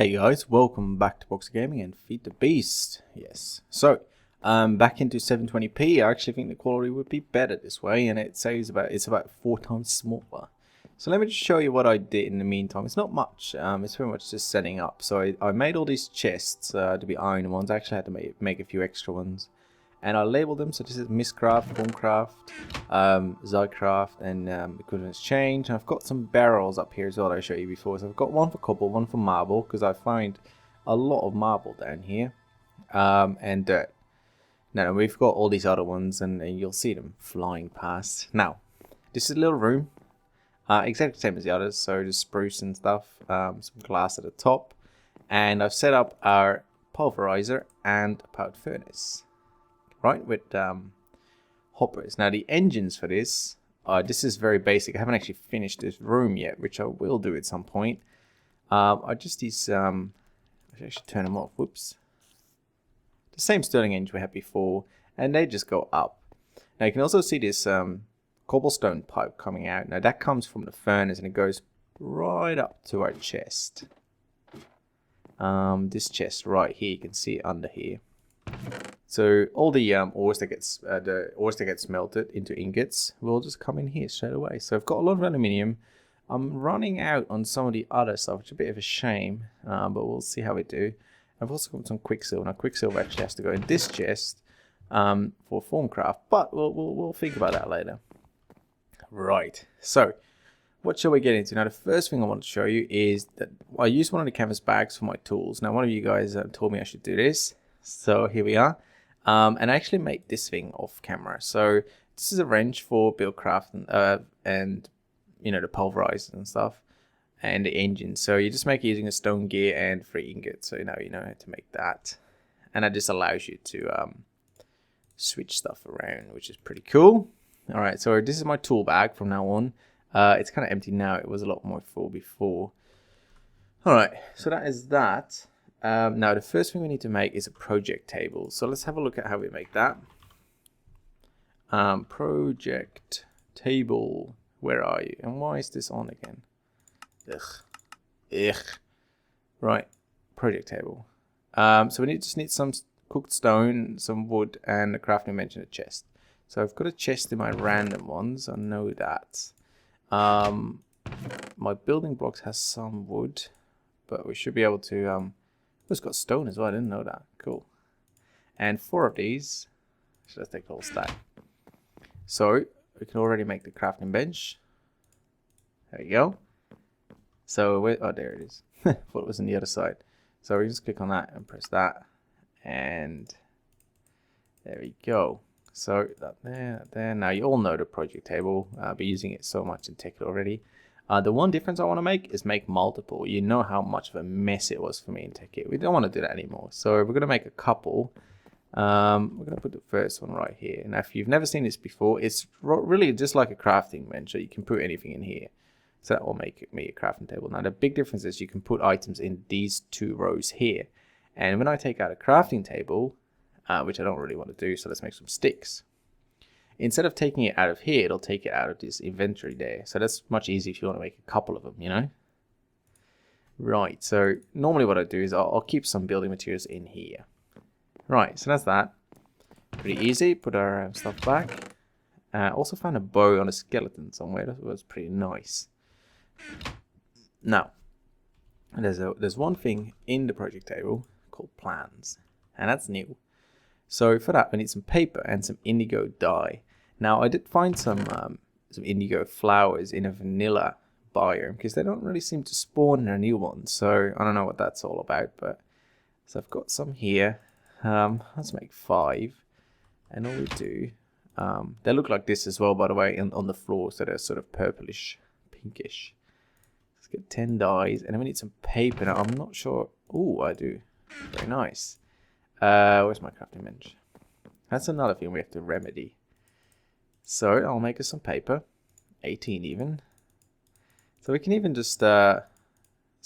Hey guys, welcome back to BoxerGaming and Feed the Beast. Yes, so back into 720p. I actually think the quality would be better this way, and it's about 4 times smaller. So let me just show you what I did in the meantime. It's not much. It's pretty much just setting up. So I made all these chests to be iron ones. I actually had to make a few extra ones, and I labeled them. So this is MineCraft, Formcraft, Zycraft, and equivalent exchange. And I've got some barrels up here as well that I showed you before. So I've got one for copper, one for marble, because I find a lot of marble down here, and dirt. Now we've got all these other ones, and you'll see them flying past. Now, this is a little room, exactly the same as the others. So just spruce and stuff, some glass at the top, and I've set up our pulverizer and a powered furnace. Right, with hoppers. Now the engines for this, this is very basic. I haven't actually finished this room yet, which I will do at some point. Are just these, I should turn them off, whoops. The same Stirling engine we had before, and they just go up. Now you can also see this cobblestone pipe coming out. Now that comes from the furnace, and it goes right up to our chest. This chest right here, you can see it under here. So all the ores that get smelted into ingots will just come in here straight away. So I've got a lot of aluminium. I'm running out on some of the other stuff, which is a bit of a shame, but we'll see how we do. I've also got some quicksilver. Now quicksilver actually has to go in this chest for Formcraft, but we'll think about that later. Right. So what shall we get into? Now the first thing I want to show you is that I used one of the canvas bags for my tools. Now one of you guys told me I should do this, so here we are. And I actually make this thing off camera. So this is a wrench for Buildcraft and you know, the pulverizers and stuff, and the engine. So you just make it using a stone gear and 3 ingots. So now you know how to make that, and that just allows you to switch stuff around, which is pretty cool. All right, so this is my tool bag from now on. It's kind of empty now. It was a lot more full before. All right, so that is that. Now the first thing we need to make is a project table. So let's have a look at how we make that. Project table, where are you? And why is this on again? Ugh. Right, project table. So we just need some cooked stone, some wood, and a crafting bench and a chest. So I've got a chest in my random ones, I know that. My building blocks has some wood, but we should be able to it's got stone as well, I didn't know that. Cool. And 4 of these. So let's take the whole stack. So we can already make the crafting bench. There you go. So oh, there it is. Thought it was on the other side. So we just click on that and press that, and there we go. So that there. Now you all know the project table. I've been using it so much in Ticket already. The one difference I want to make is make multiple. You know how much of a mess it was for me in Ticket. We don't want to do that anymore. So we're going to make a couple. We're going to put the first one right here. Now, if you've never seen this before, it's really just like a crafting bench. So you can put anything in here. So that will make me a crafting table. Now, the big difference is you can put items in these 2 rows here. And when I take out a crafting table, which I don't really want to do, so let's make some sticks. Instead of taking it out of here, it'll take it out of this inventory there. So that's much easier if you want to make a couple of them, you know? Right, so normally what I do is I'll keep some building materials in here. Right, so that's that. Pretty easy. Put our stuff back. Also found a bow on a skeleton somewhere. That was pretty nice. Now, there's one thing in the project table called plans, and that's new. So for that, we need some paper and some indigo dye. Now, I did find some indigo flowers in a vanilla biome, because they don't really seem to spawn in a new one. So I don't know what that's all about, but so I've got some here. Let's make 5, and all we do, they look like this as well, by the way, on the floor, so they're sort of purplish, pinkish. Let's get 10 dyes, and then we need some paper. Now, I'm not sure. Oh, I do. Very nice. Where's my crafting bench? That's another thing we have to remedy. So I'll make us some paper, 18 even. So we can even just let's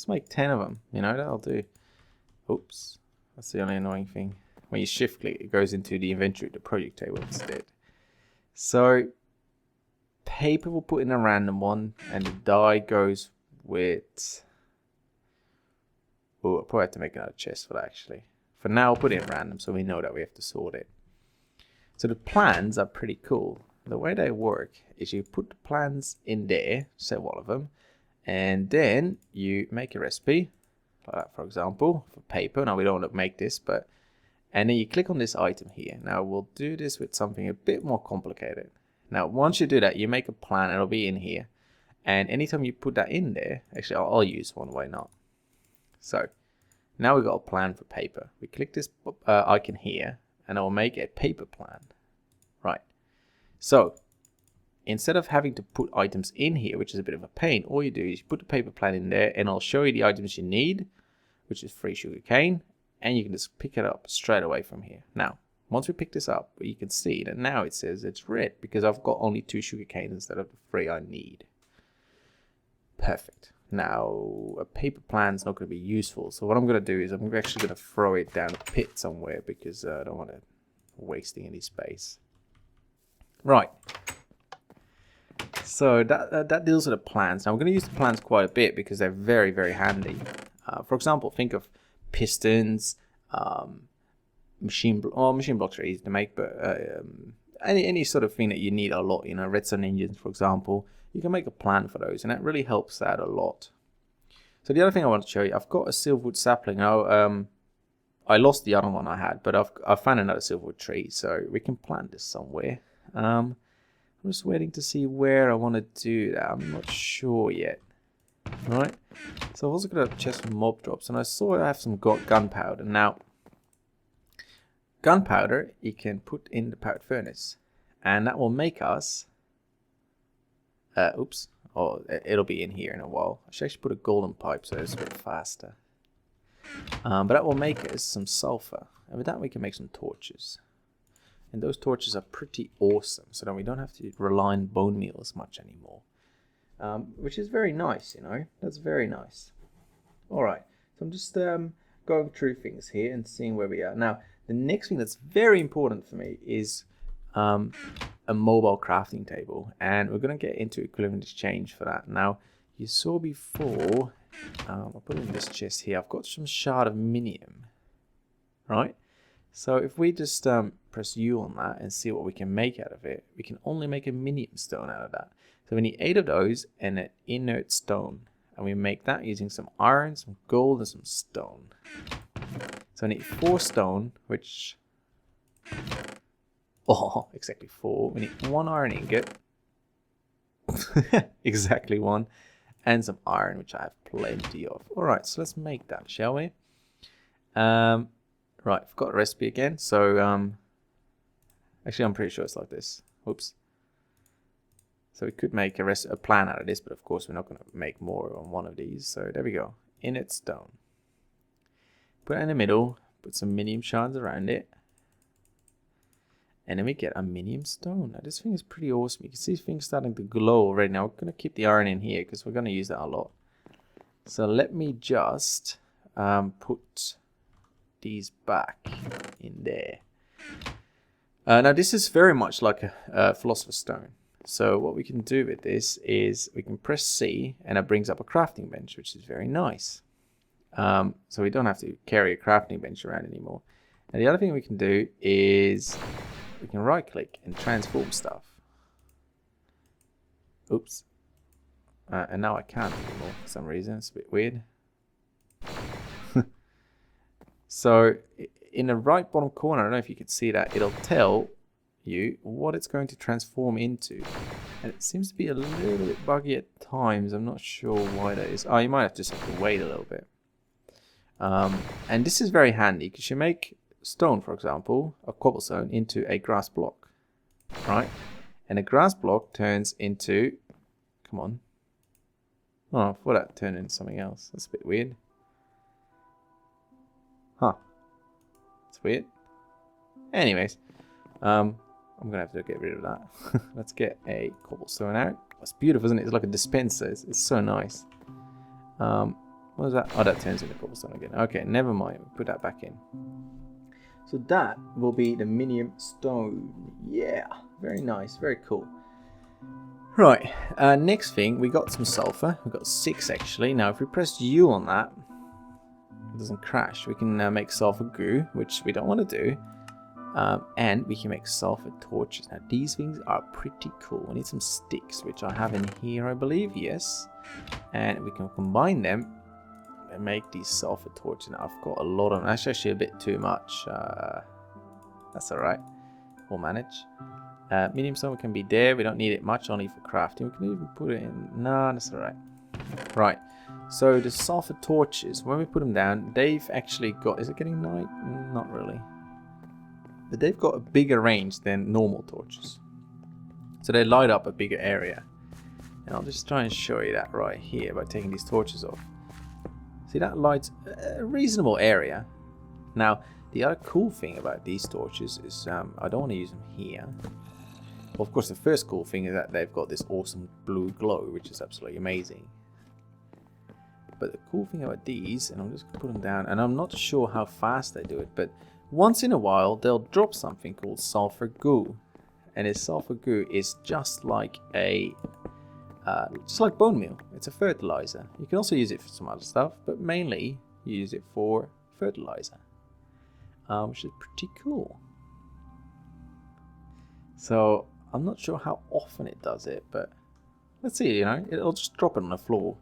make 10 of them. You know, that'll do. Oops, that's the only annoying thing. When you shift click, it goes into the inventory, the project table instead. So paper we'll put in a random one, and the dye goes with Oh, I'll probably have to make another chest for that actually. For now, I'll put it in random so we know that we have to sort it. So the plans are pretty cool. The way they work is you put the plans in there, save all of them, and then you make a recipe, like that for example, for paper. Now we don't want to make this, but and then you click on this item here. Now we'll do this with something a bit more complicated. Now once you do that, you make a plan, it'll be in here. And anytime you put that in there, actually I'll use one, why not? So now we've got a plan for paper. We click this icon here and I'll make a paper plan. Right. So instead of having to put items in here, which is a bit of a pain, all you do is you put the paper plan in there and I'll show you the items you need, which is 3 sugarcane, and you can just pick it up straight away from here. Now, once we pick this up, you can see that now it says it's red because I've got only 2 sugarcane instead of the 3 I need. Perfect. Now, a paper plan is not going to be useful, so what I'm going to do is I'm actually going to throw it down a pit somewhere because I don't want to wasting any space. Right. So that deals with the plans. Now we're going to use the plans quite a bit because they're very, very handy. For example, think of pistons, machine blocks are easy to make, but any sort of thing that you need a lot, you know, redstone engines, for example, you can make a plan for those, and that really helps out a lot. So the other thing I want to show you, I've got a silverwood sapling. Now, I lost the other one I had, but I've found another silverwood tree, so we can plant this somewhere. I'm just waiting to see where I want to do that. I'm not sure yet. Right, so I've also got a chest for mob drops, and I saw I have some gunpowder. Now, gunpowder you can put in the powdered furnace, and that will make us. Oops. Oh, it'll be in here in a while. I should actually put a golden pipe so it's a bit faster. But that will make us some sulfur, and with that we can make some torches. And those torches are pretty awesome, so that we don't have to rely on bone meal as much anymore. Which is very nice, you know. That's very nice. Alright, so I'm just going through things here and seeing where we are. Now, the next thing that's very important for me is a mobile crafting table. And we're going to get into equivalent exchange for that. Now, you saw before, I'll put in this chest here, I've got some shard of minium. Right? So if we just press U on that and see what we can make out of it, we can only make a minium stone out of that. So we need 8 of those and an inert stone. And we make that using some iron, some gold, and some stone. So I need 4 stone, which... Oh, exactly 4. We need 1 iron ingot. Exactly 1. And some iron, which I have plenty of. Alright, so let's make that, shall we? Right, I've got a recipe again. So, actually, I'm pretty sure it's like this. Whoops. So we could make a plan out of this, but of course we're not going to make more on one of these. So there we go. Inert stone. Put it in the middle. Put some minium shards around it. And then we get a minium stone. Now this thing is pretty awesome. You can see things starting to glow already. Now we're going to keep the iron in here because we're going to use that a lot. So let me just put these back in there. Now this is very much like a philosopher's stone. So what we can do with this is we can press C and it brings up a crafting bench, which is very nice. So we don't have to carry a crafting bench around anymore. And the other thing we can do is we can right click and transform stuff. Oops. And now I can't anymore for some reason. It's a bit weird. So in the right bottom corner, I don't know if you can see that, it'll tell you what it's going to transform into. And it seems to be a little bit buggy at times. I'm not sure why that is. Oh, you might just have to wait a little bit. And this is very handy because you make stone, for example, a cobblestone, into a grass block, right? And a grass block turns into, come on. Oh, I thought that turned into something else. That's a bit weird. Huh. It's weird. Anyways, I'm gonna have to get rid of that. Let's get a cobblestone out. It's beautiful, isn't it? It's like a dispenser. It's so nice. What was that? Oh, that turns into cobblestone again. Okay, never mind. We'll put that back in. So that will be the minium stone. Yeah, very nice, very cool. Right, next thing, we got some sulfur. We've got 6 actually. Now, if we press U on that, it doesn't crash. We can make sulfur goo, which we don't want to do. And we can make sulfur torches. Now these things are pretty cool. We need some sticks, which I have in here, I believe. Yes. And we can combine them and make these sulfur torches. Now I've got a lot of them. That's actually a bit too much. That's alright. We'll manage. Medium stone can be there. We don't need it much, only for crafting. We can even put it in. No, that's alright. Right. So the sulfur torches, when we put them down, they've actually got... Is it getting night? Not really. But they've got a bigger range than normal torches. So they light up a bigger area. And I'll just try and show you that right here by taking these torches off. See, that lights a reasonable area. Now, the other cool thing about these torches is I don't want to use them here. Well, of course, the first cool thing is that they've got this awesome blue glow, which is absolutely amazing. But the cool thing about these, and I'm just going to put them down, and I'm not sure how fast they do it, but once in a while, they'll drop something called sulfur goo. And this sulfur goo is just like bone meal. It's a fertilizer. You can also use it for some other stuff, but mainly you use it for fertilizer, which is pretty cool. So I'm not sure how often it does it, but let's see. You know, it'll just drop it on the floor.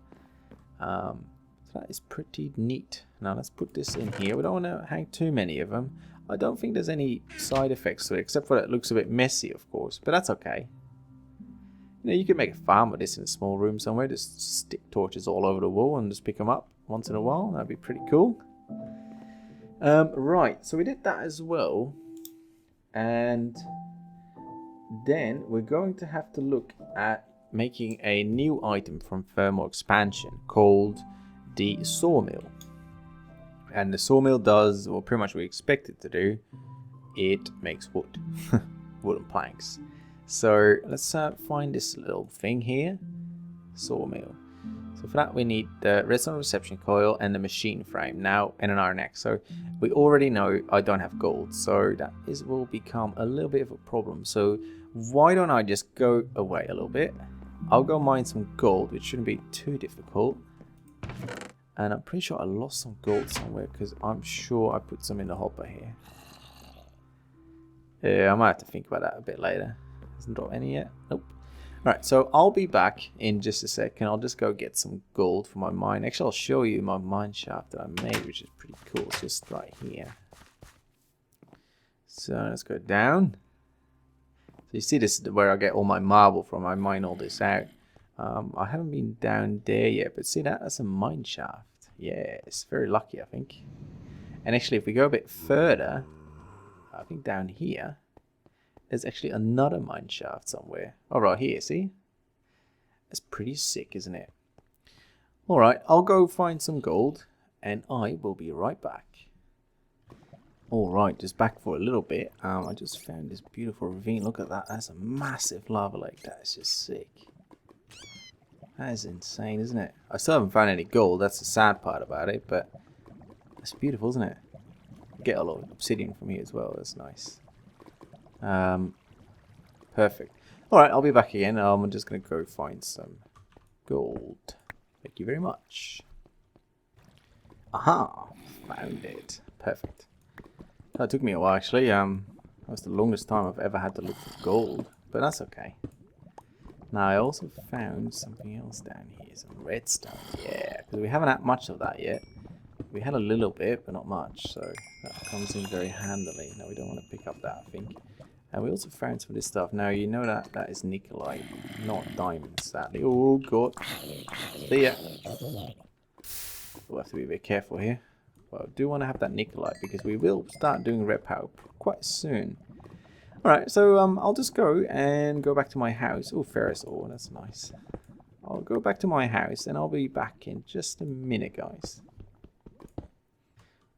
So that is pretty neat. Now let's put this in here. We don't want to hang too many of them. I don't think there's any side effects to it, except for that it looks a bit messy, of course, but that's okay. You know, you can make a farm with this in a small room somewhere. Just stick torches all over the wall and just pick them up once in a while. That'd be pretty cool. Right, so we did that as well. And then we're going to have to look at making a new item from thermal expansion called the sawmill. And the sawmill does what pretty much we expect it to do. It makes wood. Wooden planks. So let's find this little thing here. Sawmill. So for that we need the redstone reception coil and the machine frame now and an iron axe. So we already know I don't have gold. So that will become a little bit of a problem. So why don't I just go away a little bit. I'll go mine some gold, which shouldn't be too difficult. And I'm pretty sure I lost some gold somewhere because I'm sure I put some in the hopper here. Yeah, I might have to think about that a bit later. Hasn't dropped any yet. Nope. Alright, so I'll be back in just a second. I'll just go get some gold for my mine. Actually, I'll show you my mine shaft that I made, which is pretty cool. It's just right here. So let's go down. So you see, this is where I get all my marble from. I mine all this out. I haven't been down there yet, but see that? That's a mine shaft. Yeah, it's very lucky, I think. And actually, if we go a bit further, I think down here, there's actually another mine shaft somewhere. Oh, right here, see? That's pretty sick, isn't it? Alright, I'll go find some gold, and I will be right back. Alright, just back for a little bit. I just found this beautiful ravine. Look at that. That's a massive lava lake. That is just sick. That is insane, isn't it? I still haven't found any gold. That's the sad part about it, but it's beautiful, isn't it? Get a lot of obsidian from here as well. That's nice. Perfect. Alright, I'll be back again. I'm just going to go find some gold. Thank you very much. Aha! Found it. Perfect. That took me a while, actually. That was the longest time I've ever had to look for gold. But that's okay. Now, I also found something else down here. Some redstone. Yeah, because we haven't had much of that yet. We had a little bit, but not much. So that comes in very handily. Now, we don't want to pick up that, I think. And we also found some of this stuff. Now, you know that that is nickelite, not diamonds, sadly. Oh, God. See ya. We'll have to be a bit careful here. But I do want to have that nickelite because we will start doing RedPower quite soon. Alright, so I'll just go and go back to my house. Oh, ferrous ore, that's nice. I'll go back to my house and I'll be back in just a minute, guys.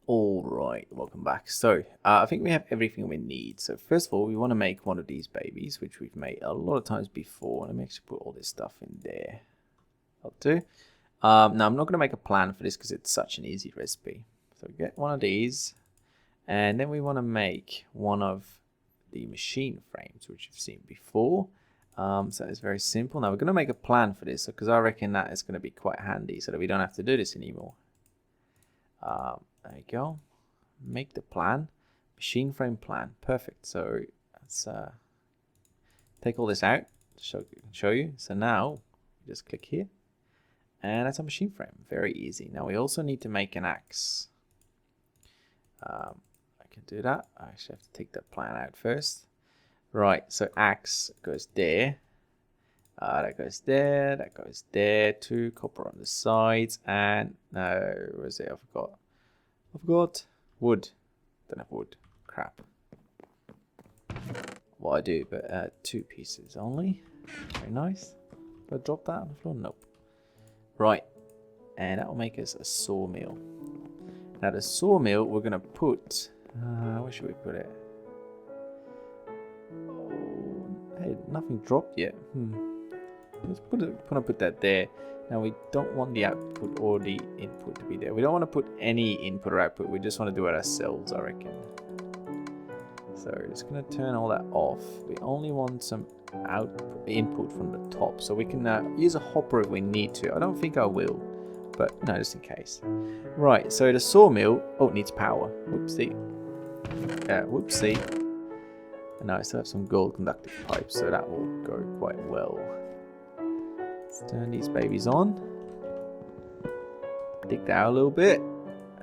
Alright, welcome back. So, I think we have everything we need. So, first of all, we want to make one of these babies, which we've made a lot of times before. Let me actually put all this stuff in there. That'll do. Now, I'm not going to make a plan for this because it's such an easy recipe. So, get one of these. And then we want to make one of the machine frames, which you've seen before. So, it's very simple. Now, we're going to make a plan for this because I reckon that is going to be quite handy so that we don't have to do this anymore. There you go. Make the plan. Machine frame plan. Perfect. So let's take all this out to show you. So now just click here, and that's a machine frame. Very easy. Now we also need to make an axe. I can do that. I actually have to take that plan out first. Right, so axe goes there. That goes there. That goes there. 2 copper on the sides. And no, where is it? I forgot. Wood. Don't have wood. Crap. Well, I do, but 2 pieces only. Very nice. Did I drop that on the floor? Nope. Right, and that will make us a sawmill. Now the sawmill, we're gonna put. Where should we put it? Oh, hey, nothing dropped yet. Let's put that there. Now we don't want the output or the input to be there. We don't want to put any input or output. We just want to do it ourselves, I reckon. So we're just gonna turn all that off. We only want some input from the top, so we can use a hopper if we need to. I don't think I will, but no, just in case. Right, so the sawmill, it needs power. Whoopsie. Whoopsie. And now I still have some gold conductive pipes, so that will go quite well. Let's turn these babies on. Dig that out a little bit.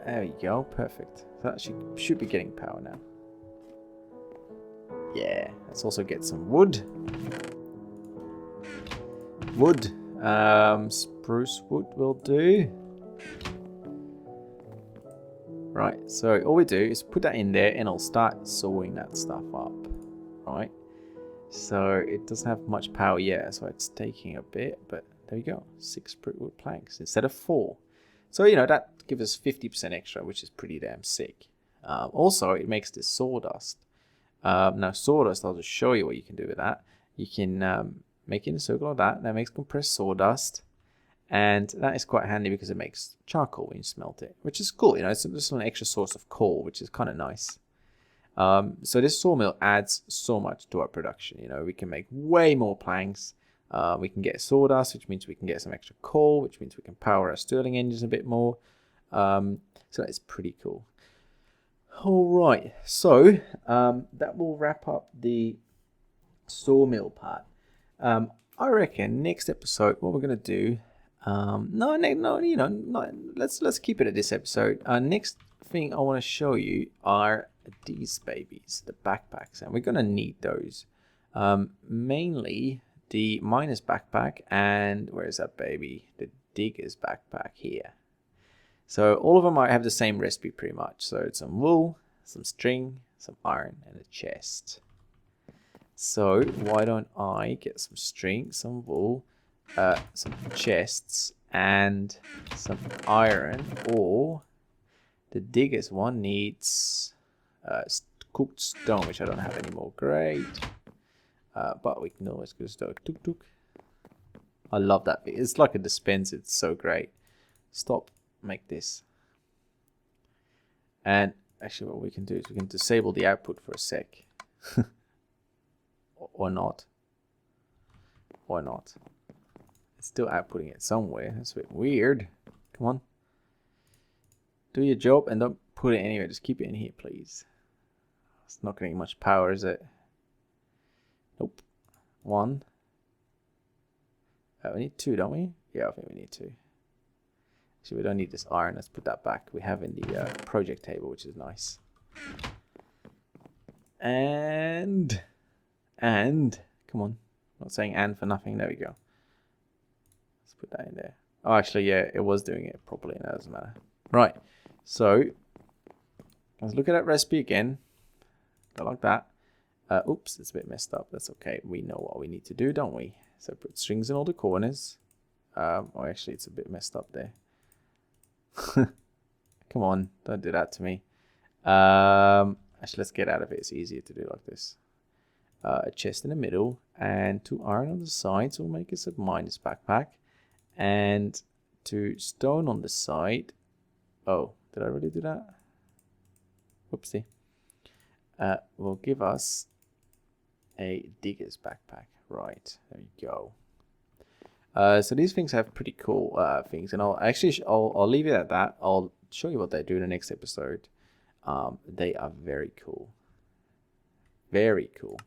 There we go, perfect. So that should be getting power now. Yeah, let's also get some wood. Spruce wood will do. Right, so all we do is put that in there and I'll start sawing that stuff up. Right, so it doesn't have much power yet, so it's taking a bit, but there we go. 6 spruce wood planks instead of 4. So, you know, that gives us 50% extra, which is pretty damn sick. Also, it makes this sawdust. Now sawdust, I'll just show you what you can do with that. You can make it in a circle like that. That makes compressed sawdust, and that is quite handy because it makes charcoal when you smelt it, which is cool. You know, it's just an extra source of coal, which is kind of nice. So this sawmill adds so much to our production. You know, we can make way more planks. We can get sawdust, which means we can get some extra coal, which means we can power our Stirling engines a bit more. So that's pretty cool. Alright, so that will wrap up the sawmill part. I reckon next episode what we're gonna do. Let's keep it at this episode. Next thing I want to show you are these babies, the backpacks, and we're gonna need those. Mainly the miner's backpack, and where's that baby? The digger's backpack here. So all of them might have the same recipe pretty much. So it's some wool, some string, some iron, and a chest. So why don't I get some string, some wool, some chests, and some iron, or the digger's one needs cooked stone, which I don't have anymore. Great. But we can always go to tuk tuk. I love that bit. It's like a dispenser. It's so great. Stop. Make this. And actually what we can do is we can disable the output for a sec. Or not. Or not. It's still outputting it somewhere. That's a bit weird. Come on. Do your job and don't put it anywhere. Just keep it in here, please. It's not getting much power, is it? Nope. 1. We need 2, don't we? Yeah, I think we need 2. So we don't need this iron. Let's put that back. We have in the project table, which is nice. And come on, I'm not saying and for nothing. There we go. Let's put that in there. Oh, actually, yeah, it was doing it properly. That doesn't matter. Right. So let's look at that recipe again. Go like that. Oops, it's a bit messed up. That's okay. We know what we need to do, don't we? So put strings in all the corners. Oh, actually, it's a bit messed up there. Come on, don't do that to me. Actually, let's get out of it. It's easier to do like this. A chest in the middle and 2 iron on the sides will make us a miner's backpack, and 2 stone on the side. Oh, did I really do that? Whoopsie. Will give us a digger's backpack. Right, there we go. So these things have pretty cool things, and I'll leave it at that. I'll show you what they do in the next episode. They are very cool. Very cool.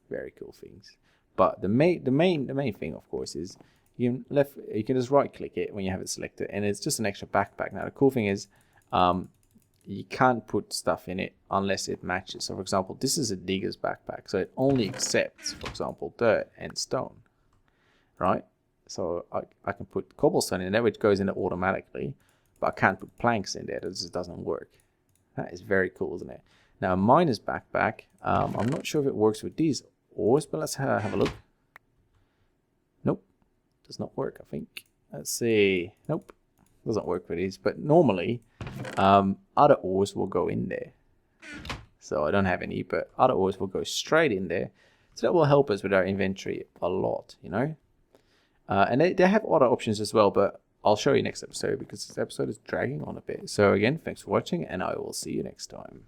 Very cool things. But the main thing, of course, is you can just right click it when you have it selected, and it's just an extra backpack. Now the cool thing is you can't put stuff in it unless it matches. So for example, this is a digger's backpack, so it only accepts, for example, dirt and stone, right? So I can put cobblestone in there, which goes in it automatically, but I can't put planks in there. That just doesn't work. That is very cool, isn't it? Now a miner's backpack, I'm not sure if it works with these ores, but let's have a look. Nope, does not work, I think. Let's see. Nope, doesn't work with these, but normally other ores will go in there. So I don't have any, but other ores will go straight in there. So that will help us with our inventory a lot, you know. And they have other options as well, but I'll show you next episode because this episode is dragging on a bit. So again, thanks for watching, and I will see you next time.